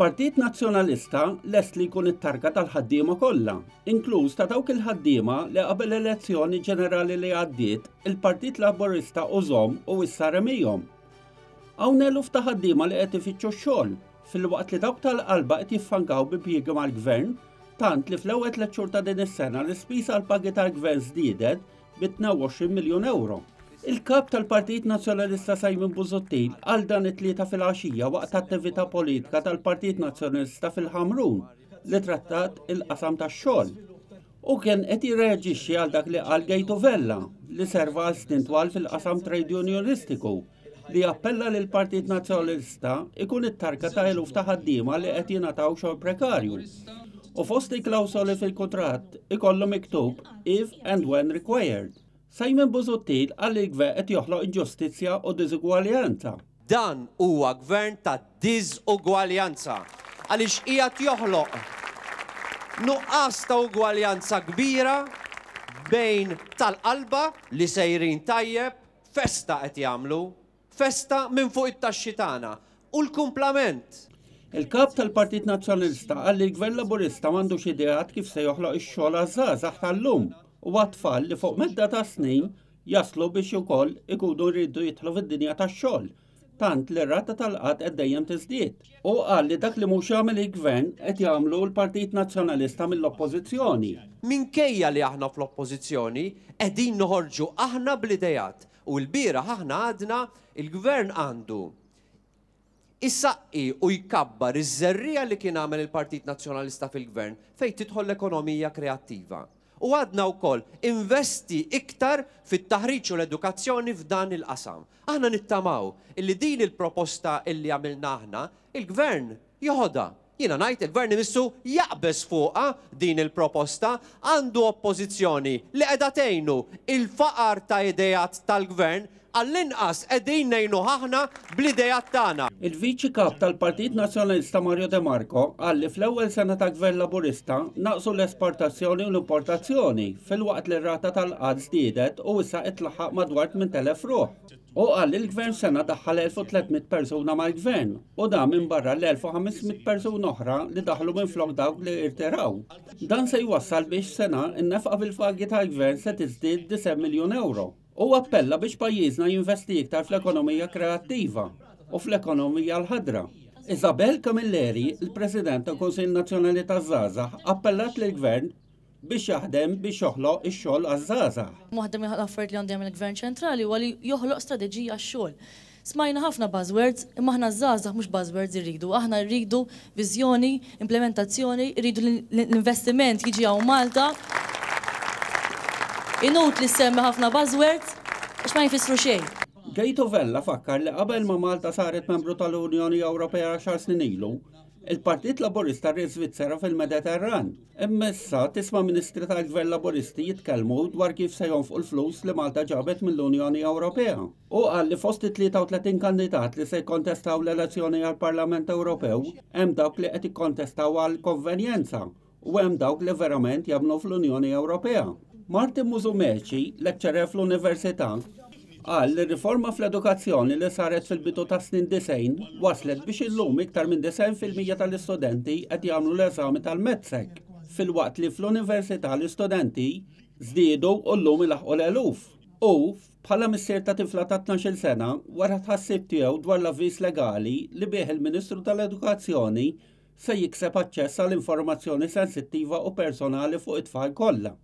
Il-Partit Nazzjonalista lest li jkun it-targa tal-ħaddiema kollha, inkluż ta' dawk il-ħaddiema li qabel elezzjoni ġenerali li għaddiet il-Partit Laburista użhom u issa remihom. Hawn eluf ta' ħaddiema li qed ifittxu x-xogħol, filwaqt li dawk tal-qalba qed jiffangaw b'impjiegi mal-Gvern, tant li fl-ewwel 3 xhur ta' din is-sena l-ispiża għall-pagi tal-Gvern żdiedet b'22 miljun euro. Il-kap tal-Partit Nazzjonalista Simon Busuttil għal dan it-tlieta fil-għaxija waqt attività politika tal-Partit Nazzjonalista fil-Ħamrun li trattat il-qasam tax-xogħol. U kien qed jirreaġixxi għal dak li qal Gejto Vella li serva għal snin twal fil-qasam trade unionistiku li appella li l-Partit Nazzjonalista ikun it-tarka ta' eluf ta' ħaddiema li qed jingħataw xogħol prekarju. U fost il-klawsoli fil-kuntratt ikollu miktub if and when required. Simon Busuttil għal il-Gvern qed joħloq inġustizzja u diżugwaljanza. Dan huwa gvern ta' diżugwaljanza għaliex qiegħed joħloq nuqqas ta' ugwaljanza kbira bejn tal-qalba li sejrin tajjeb, festa qed jagħmlu, festa minn fuq it-taxxi tagħna u l-kumplament. Il-kap tal-Partit Nazzjonalista għal il-Gvern Laburista m'għandux ideat kif se joħloq ix-xogħol għaż-żgħażagħ tal-lum u għat-tfal li fuq medda ta' snin jaslu biex ukoll ikunu rridu jidħlu fid-dinja tax-xogħol, tant li r-rata tal-qatt qed dejjem tiżdied. U qal li dak li mhux jagħmel il-Gvern qed jagħmlu l-Partit Nazzjonalista mill-Oppożizzjoni. Minkejja li aħna fl-Oppożizzjoni qegħdin noħorġu aħna bl-idejat u l-bieraħ aħna għadna il-Gvern għandu issaqqi u jkabbar iż-żerrija li kien għamel il-Partit Nazzjonalista fil-Gvern fejn tidħol l-ekonomija kreattiva. U għadna wkoll investi iktar fit-taħriġ u l-edukazzjoni f'dan il-qasam. Aħna nittamaw illi din il-proposta illi għamilna aħna, il-Gvern joħodha. Jiena ngħid il-Gvern imissu jaqbeż fuqha din il-proposta għandu oppożizzjoni li qiegħda tgħinu il-faqar ta' idejat tal-Gvern għall-inqas qegħdin ngħinu aħna bl-idejat tagħna. Il-Viċi Kap tal-Partit Nazzjonalista Mario De Marco qal li fl-ewwel sena ta' Gvern Laburista naqsu l-esportazzjoni u l-importazzjoni filwaqt li r-rata tal-qatt żdiedet u issa qed tlaħħaq madwar 8,000 ruħ. U qal li l-Gvern sena daħħal 1300 persuna mal-Gvern u dan minn barra l-1500 persuna oħra li daħlu minn flok dawk li irtiraw. Dan se jwassal biex sena n-nefqa fil-pagi tal-Gvern se tiżdied 9 miljun euro. U appella biex pajjiżna jinvesti iktar fl-ekonomija kreattiva u fl-ekonomija l-ħadra. Isabel Camilleri, il-President tal-Kunsill Nazzjonali taż-Żgħażagħ, appellat lill-Gvern biex jaħdem biex joħloq ix-xogħol għaż-żgħażagħ. Waħda mill-affarijiet li għandhom il-Gvern ċentrali huwa li joħloq strateġija għax-xogħol. Smajna ħafna buzzwords, imma aħna żgħażagħ mhux buzzwords irridu, aħna rridu viżjoni, implementazzjoni, rridu l-investiment jiġi hawn Malta. Inut li semmi ħafna buzzwords, għax ma jfissru xejn. Gejto Vella fakkar li qabel ma Malta saret membru tal-Unjoni Ewropea 10 snin ilu, il-Partit Laburista rrid Svizzera fil-Mediterran. Imma issa tisma' Ministri tal-Gvern Laburisti jitkellmu dwar kif se jonfqu l-flus li Malta ġabet mill-Unjoni Ewropea. U qal li fost 33 kandidat li se jkontestaw l-elezzjoni għall-Parlament Ewropew, hemm dawk li qed ikkontestaw għall-konvenjenza u hemm dawk li verament jagħmlu fl-Unjoni Ewropea. Martin Musumeci, lecturer fl-Università, qal li riforma fl-edukazzjoni li saret fil-bidu ta' snin 90 waslet biex illum iktar minn 90% tal-istudenti qed jagħmlu l-eżami tal-Medsek, filwaqt li fl-Università l-istudenti żdiedu u llum ilaħqu l-eluf. U bħala missier ta' tifla ta' 12 sena wara tħassib tiegħu dwar l-avviż legali li bih il-Ministru tal-Edukazzjoni se jikseb aċċess għall informazzjoni sensittiva u personali fuq it-tfal kollha.